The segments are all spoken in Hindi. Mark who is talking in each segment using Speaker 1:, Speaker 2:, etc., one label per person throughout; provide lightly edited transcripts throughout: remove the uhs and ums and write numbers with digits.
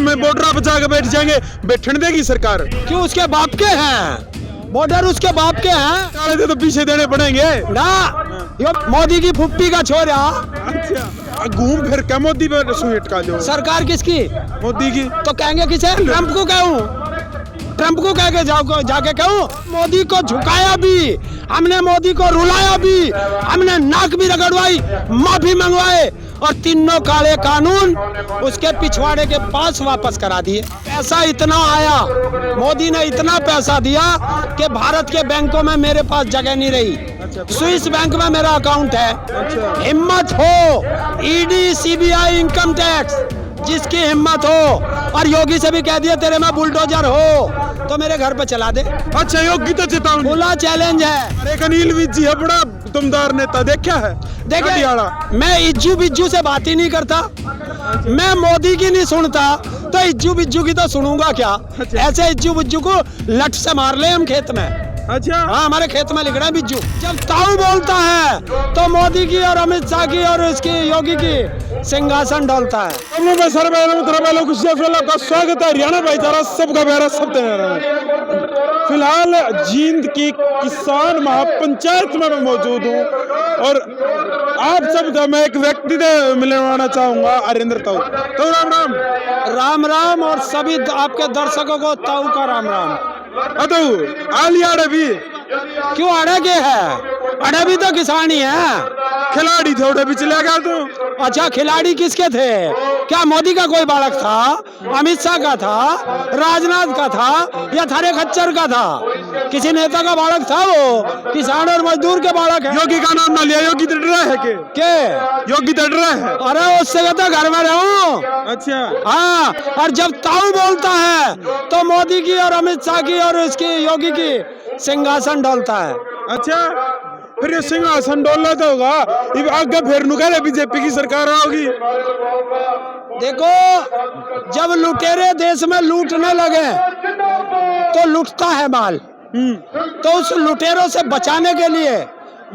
Speaker 1: में बॉर्डर बचा के बैठ जाएंगे, बैठने देगी सरकार?
Speaker 2: क्यों? उसके बाप के हैं बॉर्डर, उसके बाप के हैं
Speaker 1: काले थे तो पीछे देने पड़ेंगे
Speaker 2: ना। ये मोदी की फुप्पी का छोरा।
Speaker 1: अच्छा, घूम फिर के मोदी पे सुहेट का जो
Speaker 2: सरकार किसकी?
Speaker 1: मोदी की।
Speaker 2: तो कहेंगे किसे? ट्रम्प को कहूँ? ट्रम्प को कह के जाके कहूँ? मोदी को झुकाया भी हमने, मोदी को रुलाया भी हमने, नाक भी रगड़वाई, माफी मंगवाए और तीनों काले कानून उसके पिछवाड़े के पास वापस करा दिए। पैसा इतना आया, मोदी ने इतना पैसा दिया कि भारत के बैंकों में मेरे पास जगह नहीं रही। स्विस बैंक में मेरा अकाउंट है। हिम्मत हो, ईडी, सीबीआई, इनकम टैक्स, जिसकी हिम्मत हो और योगी से भी कह दिया तेरे में बुलडोजर हो तो मेरे घर पे चला दे।
Speaker 1: अच्छा, योगी तो चेतावनी,
Speaker 2: खुला चैलेंज है।
Speaker 1: एक अनिल विज जी है, बड़ा दमदार नेता, देखा है?
Speaker 2: देखिए, मैं इज्जू बिज्जू से बात ही नहीं करता, मैं मोदी की नहीं सुनता तो इज्जू बिज्जू की तो सुनूंगा क्या? ऐसे इज्जू बिज्जू को लठ से मार ले हम खेत में।
Speaker 1: अच्छा,
Speaker 2: हाँ, हमारे खेत में लिख रहा है बिज्जू। जब ताऊ बोलता है तो मोदी की और अमित शाह की और इसकी योगी की सिंहासन डोलता है।
Speaker 1: का स्वागत है। हरियाणा भाईचारा सबका प्यारा सब है। फिलहाल जींद की किसान महापंचायत में मैं मौजूद हूँ और आप सब मैं एक व्यक्ति से मिलवाना चाहूंगा, अरिंदर ताऊ। तो राम राम।
Speaker 2: राम राम और सभी आपके दर्शकों को ताऊ का राम राम।
Speaker 1: आलिया भी
Speaker 2: क्यों अड़े के है? अड़े भी तो किसान ही है।
Speaker 1: खिलाड़ी थे, उड़े भी चले गया तो।
Speaker 2: अच्छा, खिलाड़ी किसके थे? क्या मोदी का कोई बालक था? अमित शाह का था? राजनाथ का था? या थारे खच्चर का था? किसी नेता का बालक था? वो किसान और मजदूर के बालक है।
Speaker 1: योगी का नाम ना लिया, योगी तो डरा है के योगी तो डरा है।
Speaker 2: अरे उससे कहता घर में रहूं।
Speaker 1: अच्छा,
Speaker 2: हाँ, और जब ताऊ बोलता है तो मोदी की और अमित शाह की और इसकी योगी की सिंहासन डोलता है।
Speaker 1: अच्छा, फिर ये सिंहासन डोलना तो होगा, आगे फिर नुका बीजेपी की सरकार होगी।
Speaker 2: देखो, जब लुटेरे देश में लूटने लगे तो लूटता है माल। तो उस लुटेरों से बचाने के लिए,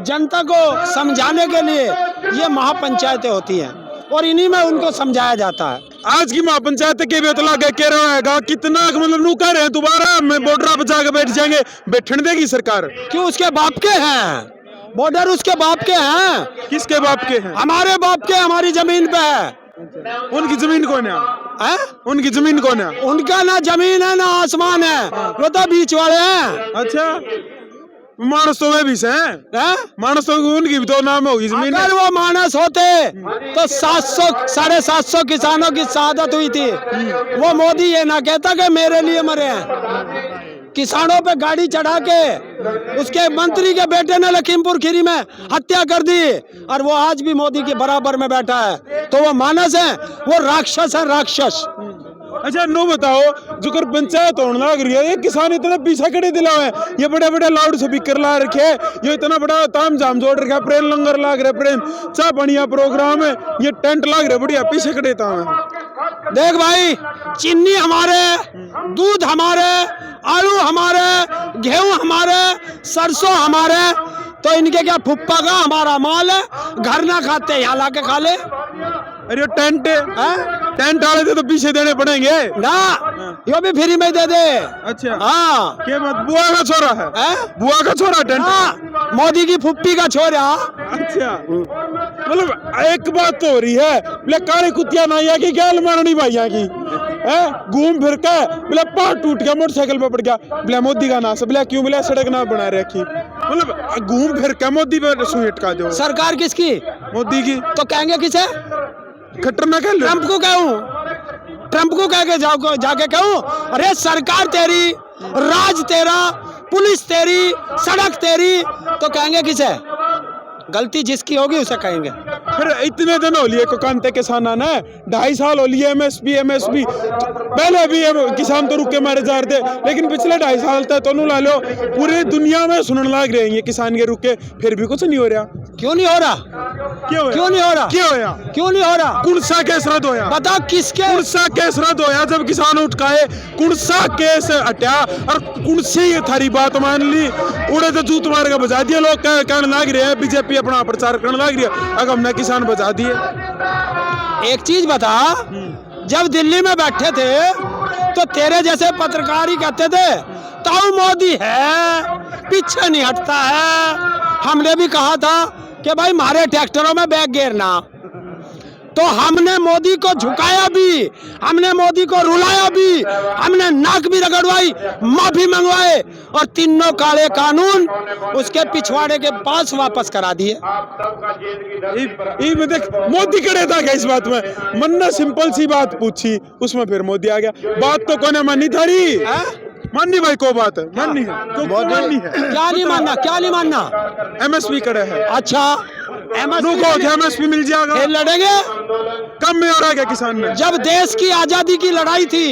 Speaker 2: जनता को समझाने के लिए ये महापंचायतें होती हैं और इन्हीं में उनको समझाया जाता है।
Speaker 1: आज की महापंचायत के भी तो कह रहा है कितना मतलब नुका रहे दोबारा में बॉर्डर बचा के बैठ जाएंगे, बैठने देगी सरकार?
Speaker 2: क्यों? उसके बाप के हैं बॉर्डर, उसके बाप के हैं।
Speaker 1: किसके बाप के हैं?
Speaker 2: हमारे बाप के, हमारी जमीन पे है।
Speaker 1: उनकी जमीन कौन है? उनकी जमीन कौन है?
Speaker 2: उनका ना जमीन है ना आसमान है, वो तो बीच वाले हैं।
Speaker 1: अच्छा, मानस तो वे भी से हैं? मानस तो उनकी भी तो नाम होगी जमीन।
Speaker 2: अगर वो मानस होते तो 700 750 किसानों की शहादत हुई थी। वो मोदी ये ना कहता कि मेरे लिए मरे हैं। किसानों पे गाड़ी चढ़ा के उसके मंत्री के बेटे ने लखीमपुर खीरी में हत्या कर दी और वो आज भी मोदी के बराबर में बैठा है। तो वो मानस है? वो राक्षस है, राक्षस।
Speaker 1: अच्छा, नो बताओ, जो कर पंचायत होने लग रही है, ये किसान इतना पीछा खड़े दिलाओ है, ये बड़े बड़े लाउड स्पीकर ला रखे है, ये इतना बड़ा ताम झाम जोड़ रखा है, प्रेम लंगर लाग रहे, प्रेम चाह बढ़िया प्रोग्राम है, ये टेंट लाग रहे बढ़िया, पीछे खड़े था।
Speaker 2: देख भाई, चीनी हमारे, दूध हमारे, आलू हमारे, गेहूं हमारे, सरसों हमारे, तो इनके क्या फुप्पा का हमारा माल है? घर ना खाते यहाँ ला के खा ले।
Speaker 1: अरे टेंट टेंट वाले थे तो पीछे देने पड़ेंगे
Speaker 2: ना, यो भी फ्री में दे दे।
Speaker 1: अच्छा,
Speaker 2: हाँ,
Speaker 1: क्या बात? बुआ का छोरा है? बुआ का छोरा टेंट?
Speaker 2: हाँ, मोदी की फुप्पी का छोरा।
Speaker 1: अच्छा, मतलब एक बात तो हो रही है, बोले काले कुतिया नाइया की क्या मारनी भाइया की है, घूम फिर के बोले पार टूट गया, मोटरसाइकिल पे पड़ गया, बोले मोदी का नाश, बोले क्यों? बोले सड़क ना बना रखी, मतलब घूम फिर के मोदी पे सुहेट का जो।
Speaker 2: सरकार किसकी?
Speaker 1: मोदी की।
Speaker 2: तो कहेंगे किसे?
Speaker 1: खट्टर ना कह लो,
Speaker 2: ट्रम्प को कहूँ? ट्रम्प को कह के जाके कहूँ? अरे सरकार तेरी, राज तेरा, पुलिस तेरी, सड़क तेरी, तो कहेंगे किसे? गलती जिसकी होगी उसे कहेंगे।
Speaker 1: फिर इतने दिन हो लिए कांते किसान ने, 2.5 साल हो लिए एमएसपी पहले भी किसान तो रुक के मारे जा रहे थे, लेकिन पिछले 2.5 साल तक तो ला लो पूरी दुनिया में सुनने लग रहे हैं किसान के रुक के, फिर भी कुछ नहीं हो रहा।
Speaker 2: क्यों नहीं हो रहा? क्यों नहीं हो रहा? क्यों नहीं हो रहा?
Speaker 1: कुणसा केस रद्द होया?
Speaker 2: बताओ किसके?
Speaker 1: कुणसा केस रद्द होया जब किसान उठकाए, कुणसा केस हटा और कुणसे ये थारी बात मान ली, उड़े तो जूत मार के बजा दिया। लोग कहने लग रहे हैं बीजेपी अपना प्रचार करने लग रही है, अगर हमने किसान बचा दिए।
Speaker 2: एक चीज बता, जब दिल्ली में बैठे थे तो तेरे जैसे पत्रकार ही कहते थे ताऊ मोदी है, पीछे नहीं हटता है। हमने भी कहा था कि भाई हमारे ट्रैक्टरों में बैग गिरना, तो हमने मोदी को झुकाया भी, हमने मोदी को रुलाया भी, हमने नाक भी रगड़वाई, माफी मंगवाए और तीनों काले कानून उसके पिछवाड़े के पास वापस करा दिए।
Speaker 1: में देख मोदी खड़े था क्या इस बात में? मन ने सिंपल सी बात पूछी, उसमें फिर मोदी आ गया। बात तो कोने मानी थारी, माननी भाई को बात है, माननी है तो माननी है।
Speaker 2: क्या नहीं मानना, क्या नहीं मानना?
Speaker 1: एमएसपी खड़े है।
Speaker 2: अच्छा
Speaker 1: एमएसपी मिल जाएगा,
Speaker 2: फिर लड़ेंगे।
Speaker 1: कम में हो रहा है क्या किसान में?
Speaker 2: जब देश की आजादी की लड़ाई थी,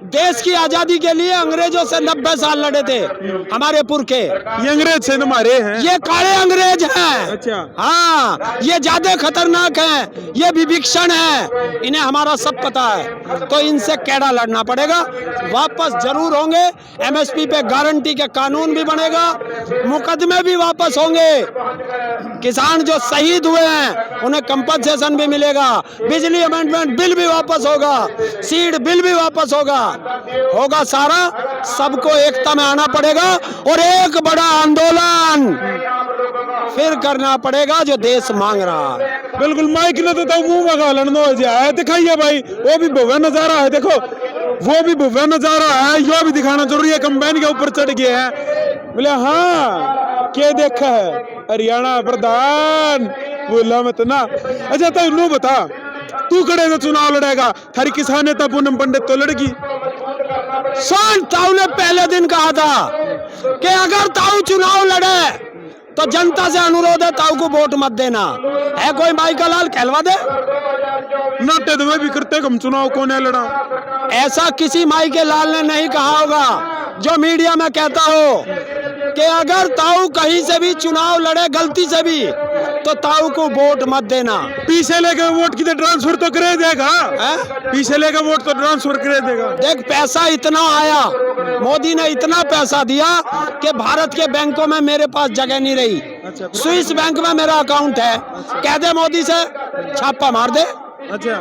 Speaker 2: देश की आजादी के लिए अंग्रेजों से 90 साल लड़े थे हमारे पुरखे।
Speaker 1: ये अंग्रेज से हमारे हैं,
Speaker 2: ये काले अंग्रेज हैं।
Speaker 1: अच्छा
Speaker 2: हाँ, ये ज्यादा खतरनाक हैं, ये विभीषण हैं, इन्हें हमारा सब पता है। तो इनसे कैडा लड़ना पड़ेगा, वापस जरूर होंगे। एमएसपी पे गारंटी के कानून भी बनेगा, मुकदमे भी वापस होंगे। किसान जो शहीद हुए हैं उन्हें कंपनसेशन भी मिलेगा, बिजली अमेंडमेंट बिल भी वापस होगा, सीड बिल भी वापस होगा सारा। सबको एकता में आना पड़ेगा और एक बड़ा आंदोलन फिर करना पड़ेगा जो देश मांग रहा है।
Speaker 1: बिल्कुल, माइक ने तो मुंह में गालन दो है, दिखाइए भाई, वो भी भव्य नजारा है। देखो वो भी भव्य नजारा है, यो भी दिखाना जरूरी है। कंबाइन के ऊपर चढ़ गया है, बोले हाँ क्या देखा है हरियाणा प्रधान, बोला मत ना। अच्छा तो नू बता, तू खड़े से चुनाव लड़ेगा, थारी किसान नेता पूनम पंडित तो लड़की।
Speaker 2: सुन, ताऊ ने पहले दिन कहा था कि अगर ताऊ चुनाव लड़े तो जनता से अनुरोध है ताऊ को वोट मत देना। है कोई माई का लाल कहलवा दे?
Speaker 1: नाटे तो मैं भी करते, हम चुनाव कौन है लड़ा।
Speaker 2: ऐसा किसी माई के लाल ने नहीं कहा होगा जो मीडिया में कहता हो कि अगर ताऊ कहीं से भी चुनाव लड़े गलती से भी तो ताऊ को वोट मत देना।
Speaker 1: पीछे लेके वोट की ट्रांसफर तो करे देगा, पीछे लेके वोट तो ट्रांसफर करे देगा।
Speaker 2: देख पैसा इतना आया, मोदी ने इतना पैसा दिया कि भारत के बैंकों में मेरे पास जगह नहीं रही।
Speaker 1: अच्छा,
Speaker 2: स्विस बैंक में मेरा अकाउंट है, कह दे मोदी से छापा मार दे।
Speaker 1: अच्छा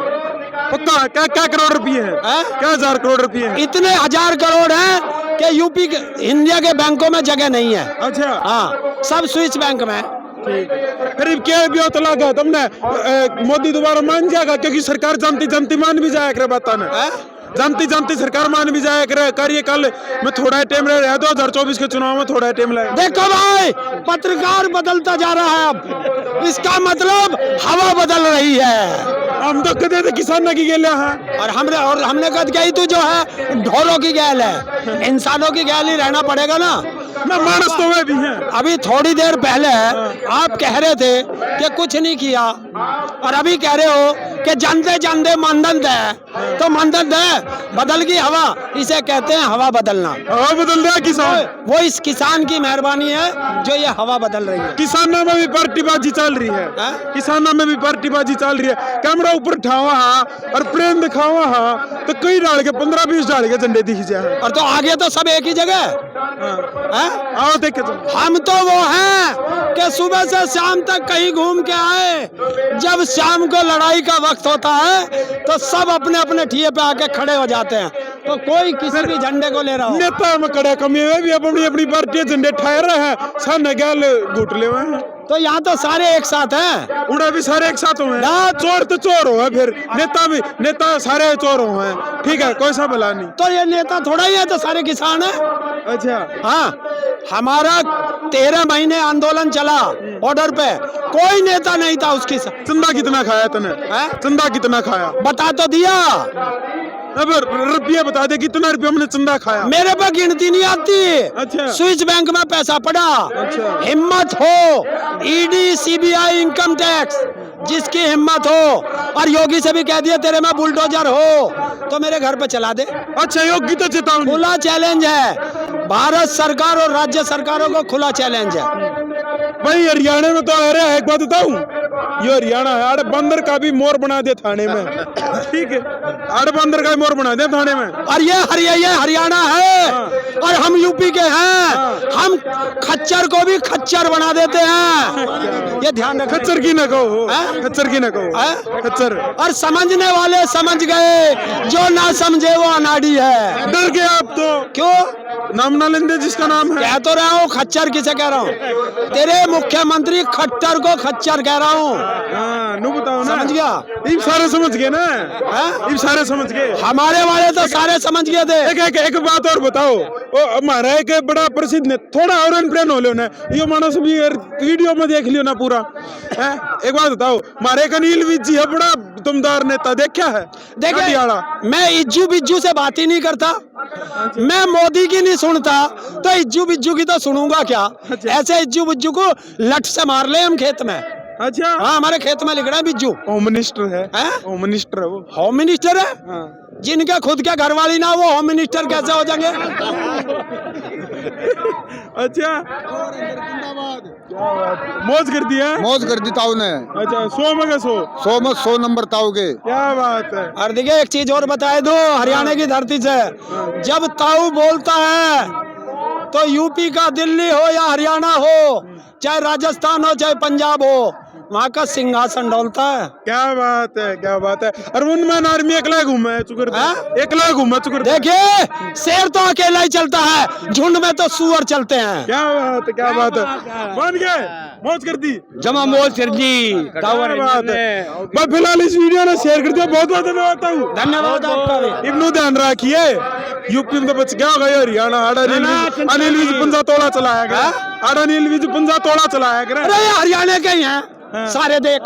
Speaker 1: पक्का? क्या करोड़ रुपये है? क्या 1000 करोड़ रुपये है?
Speaker 2: इतने 1000 करोड़ हैं कि यूपी के इंडिया के बैंकों में जगह नहीं है।
Speaker 1: अच्छा
Speaker 2: हाँ, सब स्विस बैंक में।
Speaker 1: करीब क्या भी तो लगा तुमने मोदी दोबारा मान जाएगा, क्योंकि सरकार जानती जानती मान भी जाए करे बात ने, जानती जानती सरकार मान भी जाए करे। कार्यकाल में थोड़ा टाइम रह रहा, 2024 के चुनाव में थोड़ा टाइम लगे।
Speaker 2: देखो भाई, पत्रकार बदलता जा रहा है, अब इसका मतलब हवा बदल रही है।
Speaker 1: हम तो कहते थे किसान की गैल है,
Speaker 2: और हमने कहा कि तू जो है ढोरों की गैल है, इंसानों की गैल ही रहना पड़ेगा ना
Speaker 1: मानस तो वे भी हैं।
Speaker 2: अभी थोड़ी देर पहले आप कह रहे थे कि कुछ नहीं किया, और अभी कह रहे हो कि जानते जानते मंदन है, तो मंदन है बदल गई हवा, इसे कहते हैं हवा बदलना।
Speaker 1: हवा बदल रहा है किसान,
Speaker 2: वो इस किसान की मेहरबानी है जो ये हवा बदल रही है।
Speaker 1: किसानों में भी पार्टीबाजी चल रही है, किसानों में भी पार्टीबाजी चल रही है। कैमरा ऊपर उठावा और प्रेम दिखावा तो कई डाल के 15-20 डाल के झंडे दिख जाए,
Speaker 2: और तो आगे तो सब एक ही जगह।
Speaker 1: आओ देखे
Speaker 2: हम तो वो हैं कि सुबह से शाम तक कहीं घूम के आए, जब शाम को लड़ाई का वक्त होता है तो सब अपने अपने ठिये पे आके खड़े हो जाते हैं, तो कोई किसी भी झंडे को ले रहा हो।
Speaker 1: नेता में खड़े कमी है भी अपनी अपनी पार्टी झंडे ठहर रहे हैं, सामने गैल घुट ले हुए हैं।
Speaker 2: तो यहाँ तो सारे एक साथ हैं,
Speaker 1: उड़ा भी सारे एक साथ हुए हैं। चोर तो चोर हो है, फिर नेता भी नेता सारे चोर हो हैं, ठीक है कोई सा भला नहीं।
Speaker 2: तो ये नेता थोड़ा ही है, तो सारे किसान हैं।
Speaker 1: अच्छा
Speaker 2: हाँ, हमारा 13 महीने आंदोलन चला ऑर्डर पे, कोई नेता नहीं था उसकी।
Speaker 1: चंदा कितना खाया तूने? चंदा कितना खाया
Speaker 2: बता तो दिया,
Speaker 1: अब रुपया बता दे कितना रुपया हमने चंदा खाया।
Speaker 2: मेरे पे गिनती नहीं आती।
Speaker 1: अच्छा
Speaker 2: स्विस बैंक में पैसा पड़ा।
Speaker 1: अच्छा
Speaker 2: हिम्मत हो, ईडी सीबीआई इनकम टैक्स, जिसकी हिम्मत हो, और योगी से भी कह दिया तेरे में बुलडोजर हो तो मेरे घर पे चला दे।
Speaker 1: अच्छा योगी तो चेतावनी,
Speaker 2: खुला चैलेंज है, भारत सरकार और राज्य सरकारों को खुला चैलेंज है।
Speaker 1: भाई हरियाणा में तो अरे एक बात बताऊं, ये हरियाणा है, अरे बंदर का भी मोर बना दे थाने में। ठीक है, आड़ बंदर का मोर बना दिया थाने में।
Speaker 2: और ये हरियाणा है और हम यूपी के हैं। हम खच्चर को भी खच्चर बना देते हैं, ये ध्यान रखो।
Speaker 1: खच्चर की न कहो,
Speaker 2: हैं?
Speaker 1: खच्चर की न कहो,
Speaker 2: हैं?
Speaker 1: खच्चर।
Speaker 2: और समझने वाले समझ गए, जो ना समझे वो अनाड़ी है।
Speaker 1: डर गए आप तो,
Speaker 2: क्यों?
Speaker 1: नाम ना लेंदे जिसका नाम है।
Speaker 2: कह तो रहा हूँ, खच्चर किसे कह रहा हूँ? तेरे मुख्यमंत्री खट्टर को खच्चर कह रहा हूँ।
Speaker 1: हाँ, नु बताओ ना।
Speaker 2: समझ गया?
Speaker 1: ये सारे समझ गए ना,
Speaker 2: हैं?
Speaker 1: ये सारे समझ गए।
Speaker 2: हमारे वाले तो सारे समझ गए थे।
Speaker 1: एक बात और बताओ, वो हमारा एक बड़ा प्रसिद्ध ने थोड़ा और प्रेम हो लियो ना, ये मानस भी वीडियो में देख लियो ना पूरा है। एक बात बताओ, हमारे एक अनिल विज जी है, बड़ा दमदार नेता, देखा है?
Speaker 2: देखिए,
Speaker 1: घटियाला।
Speaker 2: मैं इज्जू बिज्जू से बात ही नहीं करता, मैं मोदी की नहीं सुनता, तो इज्जू बिज्जू की तो सुनूंगा क्या? ऐसे इज्जू बिज्जू को लठ से मार ले हम खेत में।
Speaker 1: अच्छा,
Speaker 2: हाँ, हमारे खेत में लिख रहा है बिज्जू।
Speaker 1: होम मिनिस्टर है,
Speaker 2: हैं?
Speaker 1: होम मिनिस्टर है वो।
Speaker 2: होम मिनिस्टर है?
Speaker 1: हाँ।
Speaker 2: जिनके खुद के घर वाली ना, वो होम मिनिस्टर कैसे हो जाएंगे?
Speaker 1: अच्छा, मौज कर दिया।
Speaker 3: मौज कर दी ताऊ ने।
Speaker 1: अच्छा, 100 में का 100।
Speaker 3: 100 में 100 नंबर ताऊ के।
Speaker 1: क्या बात है।
Speaker 2: और देखिए, एक चीज और बताए दो हरियाणा की धरती से, जब ताऊ बोलता है तो यूपी का दिल्ली हो या हरियाणा हो, चाहे राजस्थान हो चाहे पंजाब हो, वहाँ का सिंहासन डोलता है।
Speaker 1: क्या बात है, क्या बात है। और उनमें आर्मी एकला घूमा है चुकर, एकला घूमा चुकर।
Speaker 2: देखिए, शेर तो अकेला ही चलता है, झुंड में तो सुअर चलते हैं।
Speaker 1: क्या बात है, क्या बात है। मान गए, मौज कर दी।
Speaker 2: जमा मोल सिर जी,
Speaker 1: क्या बात है। बस फिलहाल इस वीडियो ने शेयर कर दिया, बहुत बहुत धन्यवाद ताऊ।
Speaker 2: धन्यवाद आपका भी।
Speaker 1: इब्नू ध्यान रखिए, यूपी में तो बच गया होगा ये हरियाणा। अनिल विज 15 तोड़ा चलाया गया, अनिल विज 15 तोड़ा चलाया गया।
Speaker 2: अरे ये हरियाणा के ही हैं सारे, देख।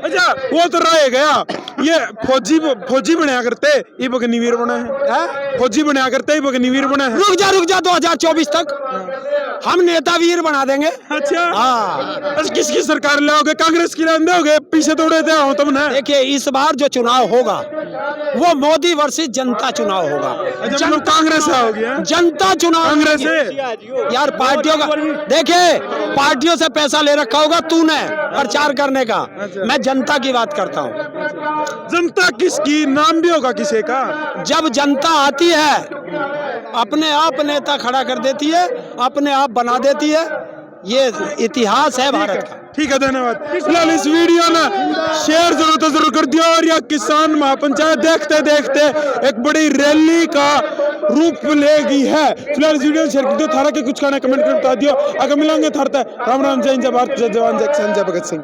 Speaker 1: अच्छा, वो तो रह गया, ये फौजी बनाया करते, ये अग्निवीर बना है। फौजी बनाया करते, ये अग्निवीर बना है।
Speaker 2: रुक जा 2024 तक हम नेता वीर बना देंगे।
Speaker 1: अच्छा,
Speaker 2: हाँ।
Speaker 1: अच्छा, किसकी सरकार लाओगे? कांग्रेस की लाओगे? पीछे तोड़े थे हो तुमने।
Speaker 2: देखिए, इस बार जो चुनाव होगा वो मोदी वर्सेस जनता चुनाव होगा।
Speaker 1: अच्छा, मतलब कांग्रेस हो गया,
Speaker 2: जनता चुनाव
Speaker 1: कांग्रेस
Speaker 2: होगी।
Speaker 1: है
Speaker 2: यार, पार्टियों का देखिए, पार्टियों से पैसा ले रखा होगा तूने प्रचार करने का। मैं जनता की बात करता हूँ।
Speaker 1: जनता किसकी? नाम भी होगा किसी का?
Speaker 2: जब जनता आती है, अपने आप नेता खड़ा कर देती है, अपने आप बना देती है। ये इतिहास है भारत का।
Speaker 1: ठीक है, धन्यवाद। फिलहाल इस वीडियो ना शेयर जरूर कर दिया। और यह किसान महापंचायत देखते देखते एक बड़ी रैली का रूप लेगी है। फिलहाल इस वीडियो शेयर कर दियो, थारा के कुछ कहना कमेंट कर बता दियो। अगर मिलेंगे थारते राम राम, जय हिंद, जय भारत, जय जवान, जय किसान, जय भगत सिंह।